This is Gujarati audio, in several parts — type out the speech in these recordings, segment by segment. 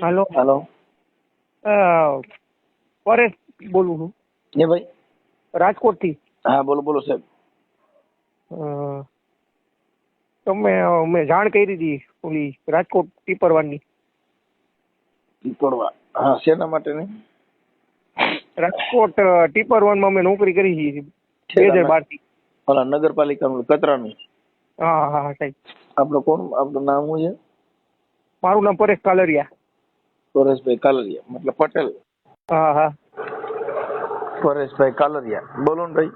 હાલો. હાલો. પરેશ બોલું છું એ ભાઈ. રાજકોટ થી. હા બોલો બોલો સાહેબ. તમે મેં જાણ કરી હતી ઓલી રાજકોટ ટીપરવાની. પીપળવા. હા શેના માટેની? રાજકોટ ટીપરવનમાં અમે નોકરી કરી છે 2012 થી. ઓલા નગરપાલિકાનું કચરાનું. હા હા સાહેબ. આપણું કોણ? આપણું નામ શું છે? મારું નામ પરેશ કાલરિયા. પરેશભાઈ કાલરિયા મતલબ પટેલ? હા હા. પરેશભાઈ કાલરિયા બોલો ને ભાઈ.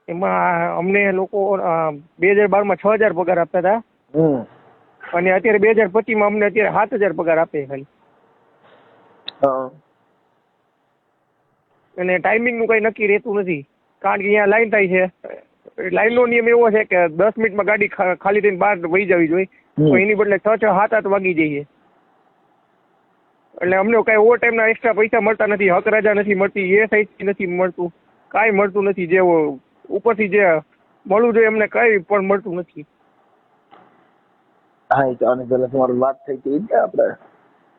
એમાં અમને લોકો 2012 માં 6000 પગાર આપતા હતા. અને અત્યારે 2025 માં અમને અત્યારે 7000 પગાર આપે ખાલી. અને ટાઈમિંગ નું કઈ નક્કી રહેતું નથી, કારણ કે અહીંયા લાઈન થાય છે. લાઈન નો નિયમ એવો છે કે 10 મિનિટમાં ગાડી ખાલી થઈને બહાર વહી જવી જોઈએ, તો એની બદલે 6 7 8 વાગી જઈએ. એટલે અમને કઈ ઓવર ટાઈમ ના એક્સ્ટ્રા પૈસા મળતા નથી, હક રજા નથી મળતી, એ સાઈડ નથી મળતું, કાંઈ મળતું નથી. જે ઉપરથી જે મળવું જોઈએ અમને કઈ પણ મળતું નથી. હા એ તો આની પહેલા તમારી વાત થઈ હતી ને આપણે.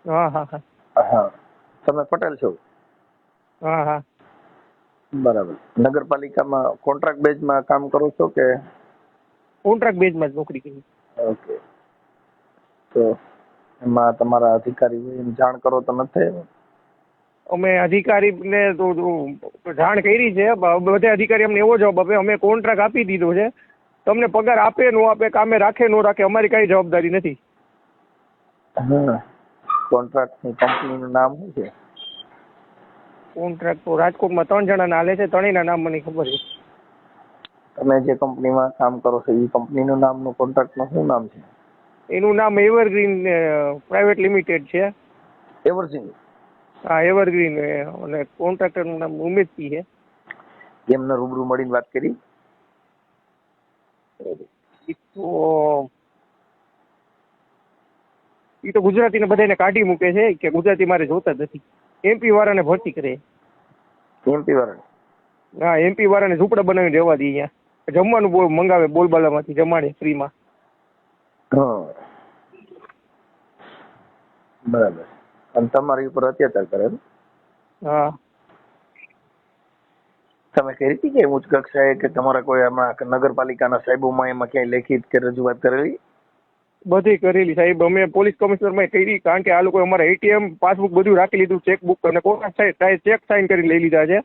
હા હા હા. હા તમે પટેલ છો? હા હા. બરાબર. નગરપાલિકામાં કોન્ટ્રાક્ટ બેઝમાં કામ કરો છો કે? કોન્ટ્રાક્ટ બેઝમાં જ નોકરી કરી. ઓકે. તો એમાં તમારા અધિકારી જાણ કરો તો નથી? અમે અધિકારીને તો જાણ કરી છે, બધા અધિકારી અમને એવો જવાબ આપે અમે કોન્ટ્રાક્ટ આપી દીધો છે, તમને પગાર આપે ન આપે, કામે રાખે ન રાખે, અમારી કઈ જવાબદારી નથી. કોન્ટ્રાક્ટની કંપનીનું નામ શું છે? કોન્ટ્રાક્ટ તો રાજકોટમાં 3 જણાના હાલે છે, 3ના નામ મને ખબર છે. તમે જે કંપનીમાં કામ કરો છો એ કંપનીનું નામનું કોન્ટ્રાક્ટનું શું નામ છે? એનું નામ એવરગ્રીન પ્રાઇવેટ લિમિટેડ છે. એવરગ્રીન? હા એવરગ્રીન. અને કોન્ટ્રાક્ટરનું નામ ઉમેદસિંહ છે. એમને રૂબરૂ મળીને વાત કરી? એ તો ગુજરાતીને બધાને કાઢી મૂકે છે કે ગુજરાતી મારે જોતા જ નથી. MP વાળાને ભરતી કરે. MP વાળાને? હા, MP વાળાને ઝૂંપડા બનાવીને રહેવા દે. અહીંયા જમવાનું મંગાવે બોલબાલામાંથી, જમાડે ફ્રીમાં. હા બરાબર. અને તમારી ઉપર અત્યાચાર કરે? હા. તમે કરી હતી કે ઉચ્ચ કક્ષાએ કે તમારા કોઈ હમણાં નગરપાલિકાના સાહેબોમાં એમાં ક્યાંય લેખિત કે રજૂઆત કરેલી? બધી કરેલી સાહેબ. અમે પોલીસ કમિશનરમાં કરી, કારણ કે આ લોકો અમારા ATM પાસબુક બધું રાખી લીધું, ચેકબુક અને કોના ચેક સાઇન કરી લઈ લીધા છે.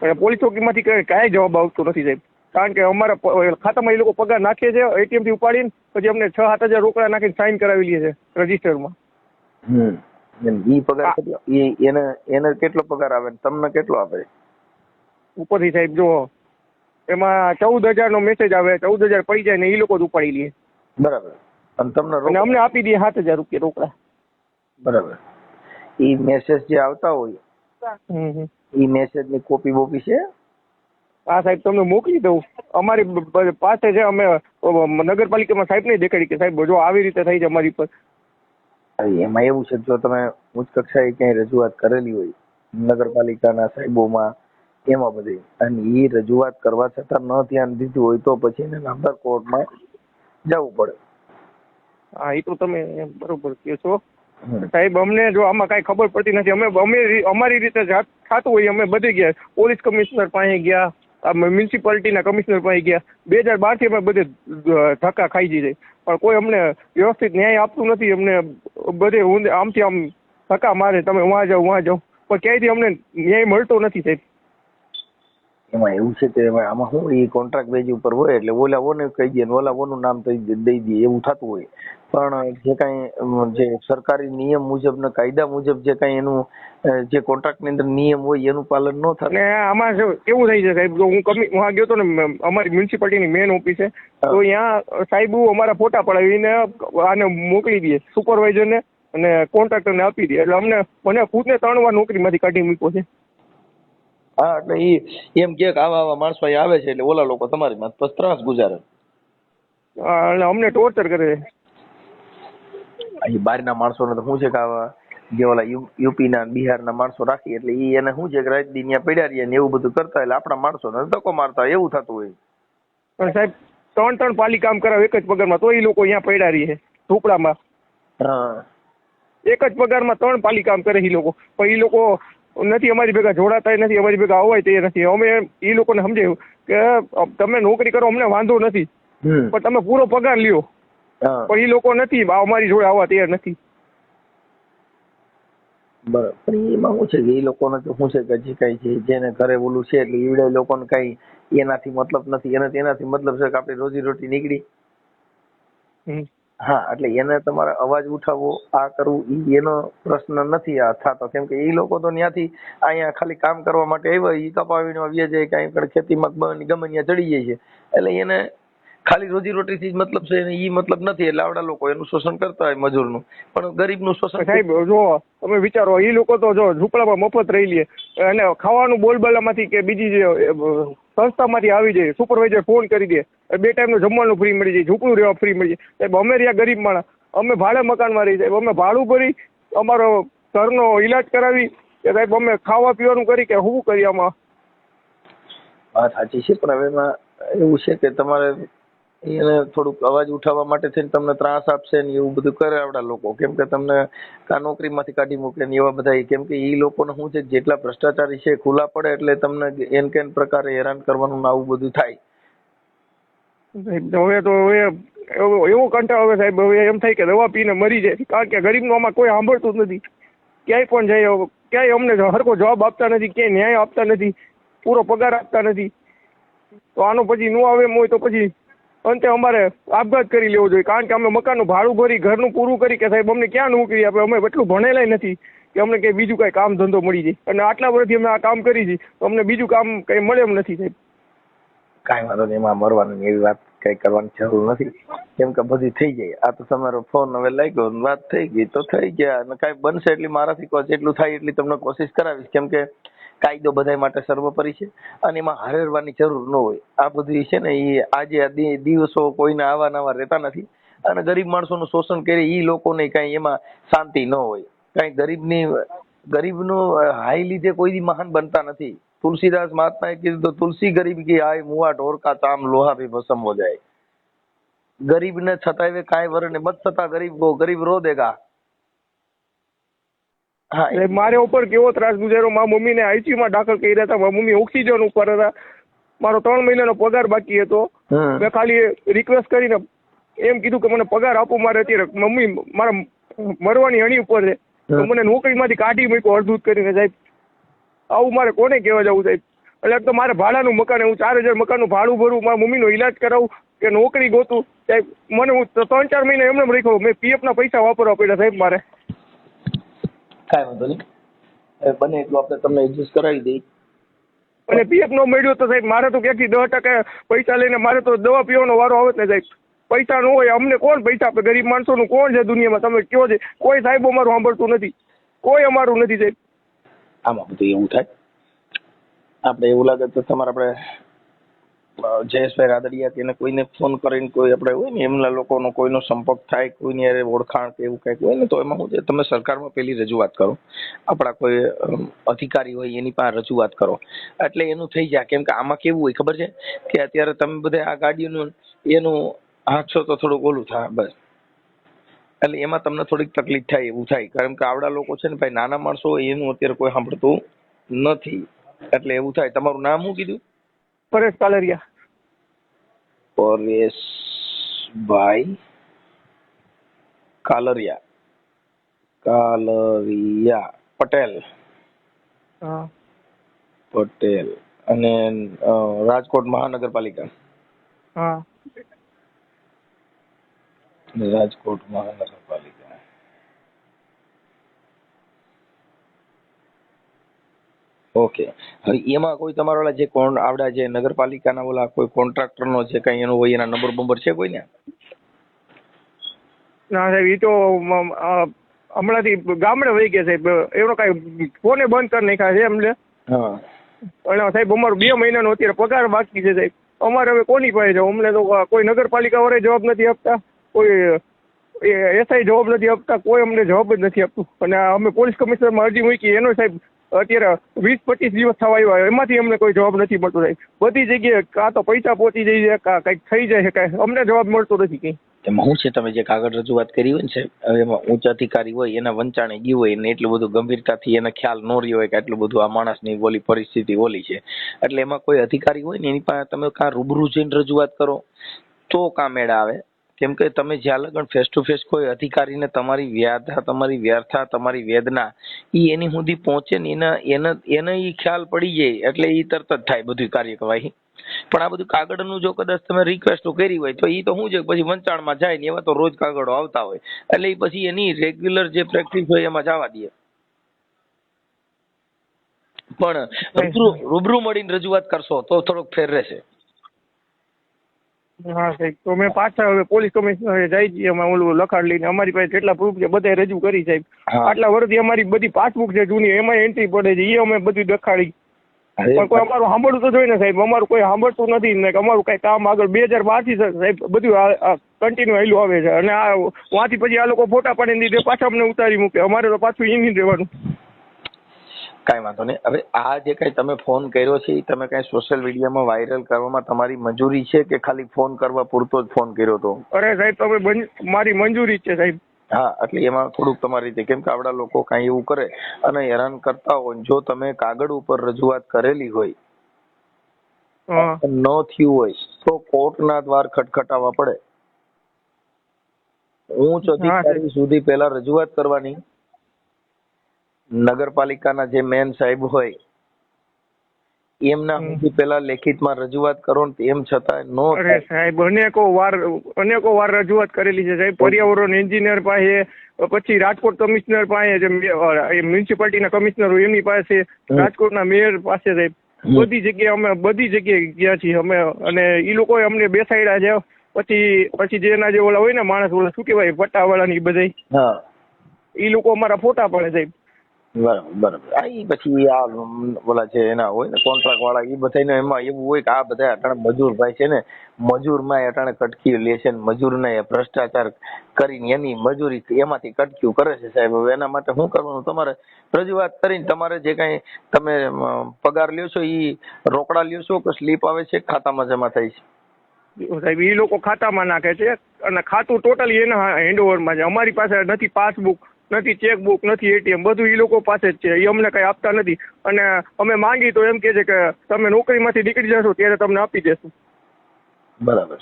અને પોલીસ ચોકીમાંથી કાંઈ જવાબ આવતો નથી સાહેબ, કારણ કે અમારા ખાતામાં એ લોકો પગાર નાખે છે ATM થી ઉપાડીને, પછી અમને 6 7 હજાર રોકડા નાખીને સાઇન કરાવી લે છે રજીસ્ટરમાં. ઈ પગાર એને કેટલો પગાર આવે તમને કેટલો આપે? ઉપરથી સાહેબ જો એમાં 14,000 નો મેસેજ આવે, 14,000 પડી જાય ને એ લોકો જ ઉપાડી લે. બરાબર. અને તમને અમને આપી દે 7,000 રૂપિયા રોકડા. બરાબર. ઈ મેસેજ જે આવતા હોય ઈ મેસેજ ની કોપી બોપી છે? હા સાહેબ, તમને મોકલી દઉં. અમારી પાસે છે. અમે નગરપાલિકામાં સાહેબ ને દેખાડી કે સાહેબ જો આવી રીતે થઈ છે અમારી પર. એમાં એવું છે, જો તમે ઉચ્ચ કક્ષાએ ક્યાંય રજૂઆત કરેલી હોય નગરપાલિકાના સાહેબોમાં એમાં બધી, અને એ રજૂઆત કરવા છતાં ન ધ્યાન દીધું હોય તો પછી એને નામદાર કોર્ટમાં જવું પડે. હા એ તો તમે બરોબર કહો છો સાહેબ. અમને જો આમાં કાંઈ ખબર પડતી નથી. અમે અમારી રીતે થતું હોય અમે બધે ગયા, પોલીસ કમિશનર પાસે ગયા, મ્યુનિસિપાલિટીના કમિશનર પાસે ગયા. 2012 થી અમે બધે ધક્કા ખાઈ જઈએ, પણ કોઈ અમને વ્યવસ્થિત ન્યાય આપતું નથી. અમને બધે આમથી આમ ધક્કા મારે, તમે વहाँ જાઓ, પણ ક્યાંયથી અમને ન્યાય મળતો નથી સાહેબ. એમાં એવું છે કે આમાં શું એ કોન્ટ્રાક્ટ બેઝ ઉપર હોય એટલે ઓલા ઓને કહી દે ને ઓલા ઓનું નામ દઈ દે એવું થતું હોય. પણ જે કાંઈ જે સરકારી નિયમ મુજબ ને કાયદા મુજબ જે કાંઈ એનું જે કોન્ટ્રાક્ટ ની અંદર નિયમ હોય એનું પાલન ન થાય. ને આમાં કેવું થઈ છે સાહેબ, હું વहाँ ગયો તો ને અમારી મ્યુનિસિપાલિટીની મેન ઓફિસ છે, તો અહીંયા સાહેબ અમારા ફોટા પડાવીને આને મોકલી દે સુપરવાઇઝરને અને કોન્ટ્રાક્ટરને આપી દે. એટલે મને ખુદને 3 વાર નોકરીમાંથી કાઢી મૂક્યો છે. હા એટલે ઈ એમ કે આવા માણસો અહીં આવે છે એટલે ઓલા લોકો તમારી માં બસ ત્રાસ ગુજારે. એટલે અમને ટોર્ચર કરે છે. અહીં બહારના માણસોને તો શું છે કે આવા જે ઓલા યુપી ના બિહાર ના માણસો રાખી એટલે ઈ એને શું છે કે રાત દી ત્યાં પડ્યા રહીએ ને એવું બધું કરતા એટલે આપણા માણસોને ધક્કો મારતા એવું થતું હોય. પણ સાહેબ 3 પાલી કામ કરાવે એક જ પગારમાં, તો એ લોકો અહીંયા પડ્યા રહીએ ઝૂંપડામાં. હા એક જ પગારમાં 3 પાલી કામ કરે એ લોકો, પણ એ લોકો નથી અમારી ભેગા જોડાતા નથી, અમારી ભેગા અવાય તે નથી. અમે એ લોકોને સમજાવ્યું કે તમે નોકરી કરો અમને વાંધો નથી, પણ તમે પૂરો પગાર લ્યો. પણ એ લોકો નથી અમારી જોડે આવવા તૈયાર નથી. બરાબર. પણ એમાં શું છે કે એ લોકોને તો શું છે કે હજી કઈ છે જેને ઘરે ઓલું છે એટલે ઈવડે લોકોને કઈ એનાથી મતલબ નથી, એને તેનાથી મતલબ છે કે આપણી રોજી રોટી નીકળી. હા, એટલે એને તમારે અવાજ ઉઠાવવો આ કરવું એનો પ્રશ્ન નથી આ થતો, કેમ કે એ લોકો તો ત્યાંથી અહીંયા ખાલી કામ કરવા માટે આવ્યા, એ કપાવીને આવ્યા જાય, કઈ પણ ખેતીમાં ગમે ત્યાં ચડી જાય છે, એટલે એને ખાલી રોજી રોટીથી જ મતલબ છે, એ મતલબ નથી. એટલે આવડા લોકો એનું શોષણ કરતા હોય મજૂરનું, પણ ગરીબનું શોષણ. સાહેબ જો તમે વિચારો, એ લોકો તો જો ઝૂંપડામાં મફત રહી લે અને ખાવાનું બોલબાલામાંથી કે બીજી જે સંસ્થામાંથી આવી જાય, સુપરવાઇઝર ફોન કરી દે, 2 ટાઈમનું જમવાનું ફ્રી મળી જાય, ઝૂંપડું રહેવા ફ્રી મળી જાય. સાહેબ અમે રહ્યા ગરીબ માણસ, અમે ભાડે મકાનમાં રહી, સાહેબ અમે ભાડું ભરી અમારો ઘરનો ઈલાજ કરાવી કે સાહેબ અમે ખાવા પીવાનું કરી કે શું કરીએ આમાં? વાત સાચી છે, પણ હવે એમાં એવું છે કે તમારે એને થોડુંક અવાજ ઉઠાવવા માટે થઈને તમને ત્રાસ આપશે ને એવું બધું કરે આવડા લોકો, કેમ કે તમને નોકરીમાંથી કાઢી મૂકે ને એવા બધા, કેમ કે એ લોકોને શું છે જેટલા ભ્રષ્ટાચારી છે ખુલ્લા પડે એટલે તમને એન કેન પ્રકારે હેરાન કરવાનું આવું બધું થાય. હવે તો એવો કંટાળો આવે સાહેબ, હવે એમ થાય કે દવા પીને મરી જાય, કારણ કે ગરીબનું આમાં કોઈ સાંભળતું જ નથી. ક્યાંય પણ જાય ક્યાંય અમને હરખો જવાબ આપતા નથી, ક્યાંય ન્યાય આપતા નથી, પૂરો પગાર આપતા નથી. તો આનો પછી ન આવે એમ હોય તો પછી અંતે અમારે આપઘાત કરી લેવો જોઈએ, કારણ કે અમે મકાનનું ભાડું ભરી ઘરનું પૂરું કરી કે સાહેબ અમને ક્યાં નોકરી આપે, અમે એટલું ભણેલા નથી કે અમને કંઈ બીજું કાંઈ કામ ધંધો મળી જાય, અને આટલા વર્ષથી અમે આ કામ કરી છીએ તો અમને બીજું કામ કંઈ મળે એમ નથી સાહેબ. કાંઈ વાંધો નહીં, એમાં મરવાની એવી વાત કઈ કરવાની જરૂર નથી, કેમ કે બધી થઈ જાય. આ તો તમારો ફોન હવે લાગ્યો, વાત થઈ ગઈ તો થઈ ગયા, અને કાંઈ બનશે એટલી મારાથી જેટલું થાય એટલી તમને કોશિશ કરાવીશ, કેમ કે કાયદો બધા માટે સર્વોપરી છે અને એમાં હારવાની જરૂર ન હોય. આ બધી છે ને એ આજે દિવસો કોઈને આવા નવા રહેતા નથી, અને ગરીબ માણસોનું શોષણ કરે એ લોકોને કઈ એમાં શાંતિ ન હોય. કઈ ગરીબનું હાઈ લીધે કોઈ મહાન બનતા નથી. તુલસીદાસ મહાત્માએ કીધું તો તુલસી ગરીબ કી આય મુआ ઢોર કા ચામ લોહા ભી ભસ્મ હો જાય. ગરીબ ને છતાંય કાંઈ વર ને મત છતાં ગરીબ રો દેગા. હા, મારે ઉપર કેવો ત્રાસ ગુજાર્યો. મારા મમ્મીને આઈસીયુ માં દાખલ કર્યા હતા, મારા મમ્મી ઓક્સિજન ઉપર હતા, મારો 3 મહિનાનો પગાર બાકી હતો. મેં ખાલી રિક્વેસ્ટ કરીને એમ કીધું કે મને પગાર આપો, મારે અત્યારે મમ્મી મારા મરવાની હણી ઉપર છે, તો મને નોકરીમાંથી કાઢી મૂક્યો અડધૂત કરીને સાહેબ. આવું મારે કોને કહેવા જવું સાહેબ? એટલે તો મારે ભાડાનું મકાન, હું 4000 મકાનનું ભાડું ભરું, મારા મમ્મીનો ઈલાજ કરાવું કે નોકરી ગોતું સાહેબ. મને હું 3-4 મહિના એમને રાખ્યો, મેં પીએફ ના પૈસા વાપરવા પડ્યા સાહેબ મારે. કાંઈ વાંધો નહીં, બને એટલું આપણે તમને એડજસ્ટ કરાવી દઈએ. અને પીએફ નો મળ્યો તો સાહેબ મારે તો ક્યાંથી 10% પૈસા લઈને મારે તો દવા પીવાનો વારો આવે ને સાહેબ. પૈસા ન હોય અમને કોણ પૈસા આપે? ગરીબ માણસોનું કોણ છે દુનિયામાં? તમે કયો છે, કોઈ સાહેબ અમારું સાંભળતું નથી, કોઈ અમારું નથી સાહેબ. આમાં બધું એવું થાય, આપણે એવું લાગે તો તમારે આપણે જયેશભાઈ રાદડિયા કે કોઈને ફોન કરીને કોઈ આપણે હોય ને એમના લોકોનો કોઈનો સંપર્ક થાય, કોઈની યારે ઓળખાણ કે એવું કંઈક હોય ને, તો એમાં શું છે તમે સરકારમાં પેલી રજૂઆત કરો, આપણા કોઈ અધિકારી હોય એની પાસે રજૂઆત કરો, એટલે એનું થઈ જાય. કેમ કે આમાં કેવું હોય ખબર છે કે અત્યારે તમે બધા આ ગાડીઓનું એનું હાંકશો તો થોડુંક ઓલું થાય બસ, એટલે એમાં તમને થોડીક તકલીફ થાય એવું થાય. કારણ કે આવડા લોકો છે ને ભાઈ, નાના માણસો હોય એનું અત્યારે કોઈ સાંભળતું નથી, એટલે એવું થાય. તમારું નામ શું કીધું? પરેશ કાલરિયા. પરેશભાઈ કાલરિયા પટેલ. હા પટેલ. અને રાજકોટ મહાનગરપાલિકા. હા, રાજકોટ મહાનગરપાલિકા. ઓકે. હવે એમાં કોઈ તમારા ઓલા જે આવડા જે નગરપાલિકાના ઓલા કોઈ કોન્ટ્રાક્ટર નો છે કઈ એનો હોય, એના નંબર બંબર છે કોઈને? ના સાહેબ, એ તો હમણાંથી ગામડે વહી ગયા સાહેબ. એનો કાંઈ ફોને બંધ કરી નાખ્યા છે એમને. હા. અને સાહેબ અમારું 2 મહિનાનો અત્યારે પગાર બાકી છે સાહેબ. અમારે હવે કોની પાસે જાવ? અમને તો કોઈ નગરપાલિકા વાળા જવાબ નથી આપતા, કોઈ એસઆઈ જવાબ નથી આપતા, કોઈ અમને જવાબ જ નથી આપતું. અને અમે પોલીસ કમિશનરમાં અરજી મૂકી, એનો સાહેબ અત્યારે 20-25 દિવસ થવા આવ્યા, એમાંથી અમને કોઈ જવાબ નથી મળતો સાહેબ. બધી જગ્યાએ કાં તો પૈસા પહોંચી જાય છે, કાં કંઈક થઈ જાય છે, કાંઈ અમને જવાબ મળતો નથી કંઈ. એમાં શું છે, તમે જે કાગળ રજૂઆત કરી હોય ને સાહેબ, હવે એમાં ઉચ્ચ અધિકારી હોય એના વંચાણે ગયું હોય ને એટલું બધું ગંભીરતાથી એને ખ્યાલ ન રહ્યો હોય કે આટલું બધું આ માણસની ઓલી પરિસ્થિતિ ઓલી છે, એટલે એમાં કોઈ અધિકારી હોય ને એની પાસે તમે કાં રૂબરૂ જઈને રજૂઆત કરો તો કાં મેળ આવે. કેમ કે તમે જ્યાં લગન ફેસ ટુ ફેસ કોઈ અધિકારીને તમારી વ્યાધા, તમારી વ્યર્થા, તમારી વેદના એની સુધી પહોંચે ને એને ઈ ખ્યાલ પડી જાય એટલે ઈ તરત જ થાય બધી કાર્યવાહી. પણ આ બધું કાગળનું જો કદાચ તમે રિક્વેસ્ટ કરી હોય તો ઈ તો શું છે પછી વંચાણમાં જાય ને એવા તો રોજ કાગળો આવતા હોય એટલે ઈ પછી એની રેગ્યુલર જે પ્રેક્ટિસ હોય એમાં જવા દે. પણ રૂબરૂ મળીને રજૂઆત કરશો તો થોડોક ફેર રહેશે. હા સાહેબ, તો મેં પાછા હવે પોલીસ કમિશનરે જાય છીએ અમે ઓલું લખાણ લઈને, અમારી પાસે જેટલા પ્રૂફ છે બધા રજૂ કરી સાહેબ. આટલા વર્ષથી અમારી બધી પાસબુક છે જૂની, એમાં એન્ટ્રી પડે છે, એ અમે બધી દેખાડી. પણ કોઈ અમારું સાંભળવું તો જોઈએ ને સાહેબ, અમારું કોઈ સાંભળતું નથી ને અમારું કઈ કામ આગળ 2012 થી સાહેબ બધું કન્ટિન્યુ આવેલું આવે છે અને આ વાંથી પછી આ લોકો ફોટા પાડીને દીધે પાછા અમને ઉતારી મૂકે, અમારે તો પાછું ઈની રહેવાનું. કાંઈ વાંધો નહીં. હવે આ જે કઈ તમે ફોન કર્યો છે એ તમે કઈ સોશિયલ મીડિયામાં વાયરલ કરવામાં તમારી મંજૂરી છે કે ખાલી ફોન કરવા પૂરતો જ ફોન કર્યો હતો? અરે સાહેબ તમે મારી મંજૂરી છે સાહેબ. હા, એટલે એમાં થોડુંક તમારી રીતે, કેમ કે આવડા લોકો કઈ એવું કરે અને હેરાન કરતા હોય, જો તમે કાગળ ઉપર રજૂઆત કરેલી હોય ન થયું હોય તો કોર્ટના દ્વાર ખટખટાવવા પડે. ઉચ્ચ અધિકારી સુધી પહેલા રજૂઆત કરવાની, નગરપાલિકાના જે મેન સાહેબ હોય એમના સુધી પેલા લેખિતમાં રજૂઆત કરો ને તેમ છતાં નો. અરે સાહેબ અનેકો વાર રજૂઆત કરેલી છે સાહેબ, પર્યાવરણ એન્જિનિયર પાસે, પછી રાજકોટ કમિશનર પાસે, જે મ્યુનિસિપાલિટીના કમિશનર હોય એમની પાસે, રાજકોટના મેયર પાસે સાહેબ, બધી જગ્યાએ ગયા છીએ અમે અને એ લોકોએ અમને બેસાડ્યા છે. પછી જેના જે ઓલા હોય ને માણસ, ઓલા શું કહેવાય પટ્ટાવાળા ની બધા, એ લોકો અમારા ફોટા પડે સાહેબ. બરાબર. પછી આ ઓલા છે એના હોય ને કોન્ટ્રાક્ટ વાળા, એ બધા એમાં એવું હોય કે આ બધા અટાણે મજૂર ભાઈ છે ને, મજૂરમાં અટાણે કટકી લે છે ને, મજૂરને ભ્રષ્ટાચાર કરીને એની મજૂરી એમાંથી કટક્યું કરે છે સાહેબ. હવે એના માટે શું કરવાનું? તમારે રજૂઆત કરીને તમારે જે કઈ તમે પગાર લ્યો છો એ રોકડા લ્યો છો કે સ્લીપ આવે છે ખાતામાં જમા થાય છે? સાહેબ એ લોકો ખાતામાં નાખે છે અને ખાતું ટોટલી એના હેન્ડઓવરમાં છે. અમારી પાસે નથી પાસબુક, નથી ચેકબુક, નથી એટીએમ, બધું એ લોકો પાસે જ છે. એ અમને કઈ આપતા નથી અને અમે માંગી તો એમ કે છે કે તમે નોકરીમાંથી નીકળી જશો ત્યારે તમને આપી દેશું. બરાબર.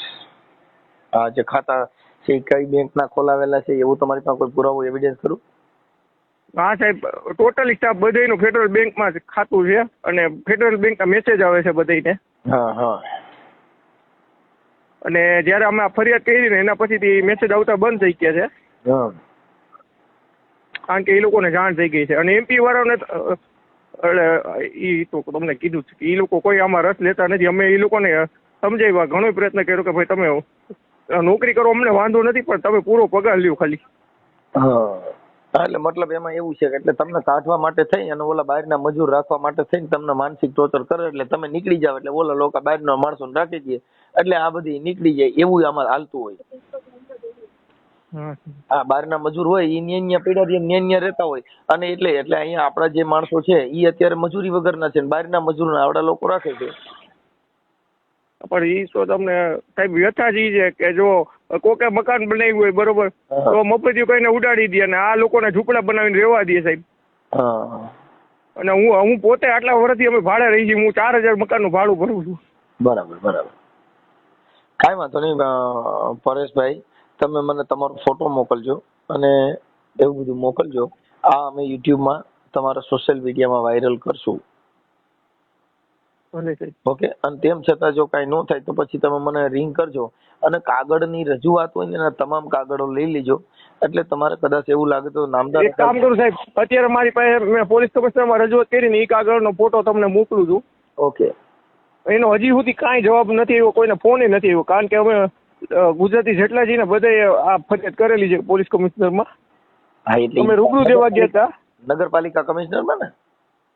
આ જે ખાતા છે કઈ બેંકના ખોલાવેલા છે એવું તમારી પાસે કોઈ પુરાવો, એવિડન્સ ખરું? હા સાહેબ, ટોટલી સ્ટાફ બધાયનું ફેડરલ બેંકમાં ખાતું છે અને ફેડરલ બેંકના મેસેજ આવે છે બધાયને. હા. અને જયારે અમે ફરિયાદ કરી ને એના પછીથી મેસેજ આવતા બંધ થઈ ગયા છે, કારણ કે એ લોકોને જાણ થઈ ગઈ છે. અને એમપી વાળાને એ તો તમને કીધું છે કે એ લોકો કોઈ આમાં રસ લેતા નથી. અમે એ લોકોને સમજાવ્યા, ઘણો પ્રયત્ન કર્યો કે ભાઈ તમે નોકરી કરો અમને વાંધો નથી, પણ તમે પૂરો પગાર લ્યો ખાલી. એટલે મતલબ એમાં એવું છે કે એટલે તમને કાઢવા માટે થઈ અને ઓલા બહારના મજૂર રાખવા માટે થઈને તમને માનસિક ટોર્ચર કરે એટલે તમે નીકળી જાવ એટલે ઓલા લોકો બહારના માણસોને રાખી દે એટલે આ બધી નીકળી જાય, એવું આમાં હાલતું હોય. હા, બહારના મજૂર હોય એ ન્યા પીડા ન્યા રહેતા હોય અને એટલે અહીંયા આપણા જે માણસો છે એ અત્યારે મજૂરી વગરના છે, બહારના મજૂર આવડા લોકો રાખે છે. પણ ઈ તો તમને સાહેબ વ્યથા જ ઈ છે કે જો કોકે મકાન બનાવ્યું હોય બરોબર, તો મફતિયું કઈને ઉડાડી દે અને આ લોકોને ઝૂંપડા બનાવીને રહેવા દે સાહેબ. અને હું પોતે આટલા વર્ષથી અમે ભાડે રહી છીએ, હું 4000 મકાનનું ભાડું ભરું છું. બરાબર. કાંઈ વાંધો નહીં પરેશભાઈ, તમે મને તમારો ફોટો મોકલજો અને એવું બધું મોકલજો. આ અમે યુટ્યુબમાં તમારા સોશિયલ મીડિયામાં વાયરલ કરશું. ઓકે. અને તેમ છતાં જો કાંઈ ન થાય તો પછી તમે મને રિંગ કરજો અને કાગળની રજૂઆત હોય ને એના તમામ કાગળો લઈ લેજો. એટલે તમારે કદાચ એવું લાગે તો નામદાર એક કામ કરું સાહેબ, અત્યારે મારી પાસે મેં પોલીસ કમિશનરમાં રજૂઆત કરીને એ કાગળનો ફોટો તમને મોકલું છું. ઓકે. એનો હજી સુધી કાંઈ જવાબ નથી આવ્યો, કોઈને ફોન નથી આવ્યો, કારણ કે અમે ગુજરાતી જેટલા છીએ ને બધાએ આ ફરિયાદ કરેલી છે પોલીસ કમિશનરમાં. હા, એટલે અમે રૂબરૂ દેવા ગયા હતા. નગરપાલિકા કમિશનરમાં ને?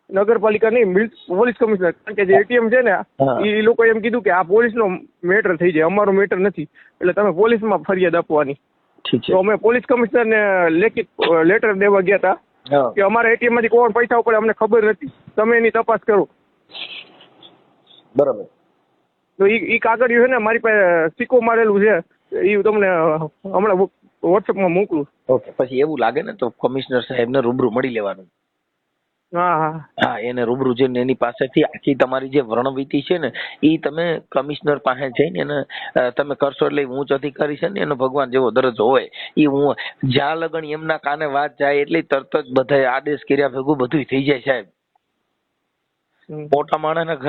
નગરપાલિકા નહીં, પોલીસ કમિશનર. કારણ કે જે એટીએમ છે ને એ લોકો એમ કીધું કે આ પોલીસનો મેટર થઈ જાય, અમારો મેટર નથી, એટલે તમે પોલીસમાં ફરિયાદ આપવાની. તો અમે પોલીસ કમિશનરને લેખિત લેટર દેવા ગયા હતા કે અમારા એટીએમ માંથી કોણ પૈસા ઉપડે અમને ખબર નથી, તમે એની તપાસ કરો. બરાબર. તો ઈ કાગળિયું છે ને મારી પાસે સિક્કો મારેલું છે, એ તમને હમણાં વોટ્સઅપમાં મોકલું. ઓકે, પછી એવું લાગે ને તો કમિશનર સાહેબને રૂબરૂ મળી લેવાનું. હા હા હા, એને રૂબરૂ જઈને એની પાસેથી આખી તમારી જે વર્ણવીતિ છે ને એ તમે કમિશનર પાસે જઈને એને તમે કરશો એટલે ઉચ્ચ અધિકારી છે ને એનો ભગવાન જેવો દરજ્જો હોય એ હું જ્યાં લગન એમના કાને વાત જાય એટલે તરત જ બધા આદેશ કર્યા ભેગું બધું થઈ જાય સાહેબ. મોટા માણસના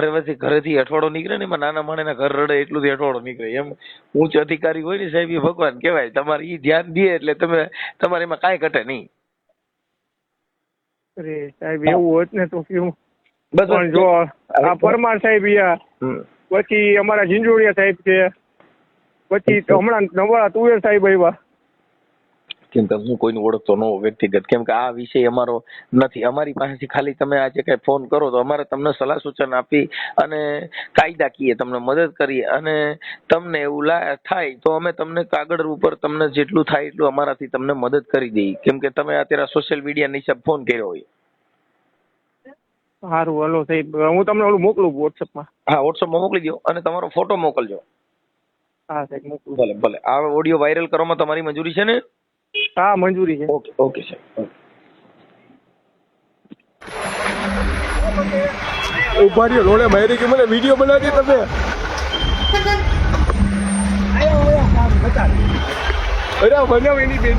ઘરેથી અઠવાડો નીકળે ને એમાં નાના માણસના ઘર રડે એટલું જ અઠવાડો નીકળે. એમ ઉચ્ચ અધિકારી હોય ને સાહેબ એ ભગવાન કહેવાય. તમારે એ ધ્યાન દે એટલે તમારે એમાં કાંઈ ઘટે નહીં. અરે સાહેબ એવું હોત ને તો કેવું. બસ પણ જો આ પરમાર સાહેબ પછી અમારા ઝીંઝુડિયા સાહેબ છે, પછી હમણાં નવા તુવેર સાહેબ આવ્યા. કેમ કે હું કોઈને ઓળખતો ન હોઉં વ્યક્તિગત, કેમ કે આ વિષય અમારો નથી. અમારી પાસેથી ખાલી તમે આજે કઈ ફોન કરો તો અમારે તમને સલાહ સૂચન આપી અને કાયદાકીય તમને મદદ કરીએ અને તમને એવું થાય તો અમે તમને કાગળ ઉપર તમને જેટલું થાય એટલું અમારાથી તમને મદદ કરી દઈએ. કેમ કે તમે અત્યારે સોશિયલ મીડિયા હિસાબ ફોન કર્યો હોય. સારું હલો સાહેબ, હું તમને ઓલું મોકલું વોટ્સઅપમાં. હા, વોટ્સઅપમાં મોકલી દો અને તમારો ફોટો મોકલજો. હા સાહેબ મોકલું. ભલે ભલે. આ ઓડિયો વાયરલ કરવામાં તમારી મંજૂરી છે ને? હા મંજૂરી છે. ઓકે ઓકે સાહેબ. ઉભા રહ્યો રોડે મારી કે મને વિડીયો બનાવી તમે. અરે બનાવ એની બેન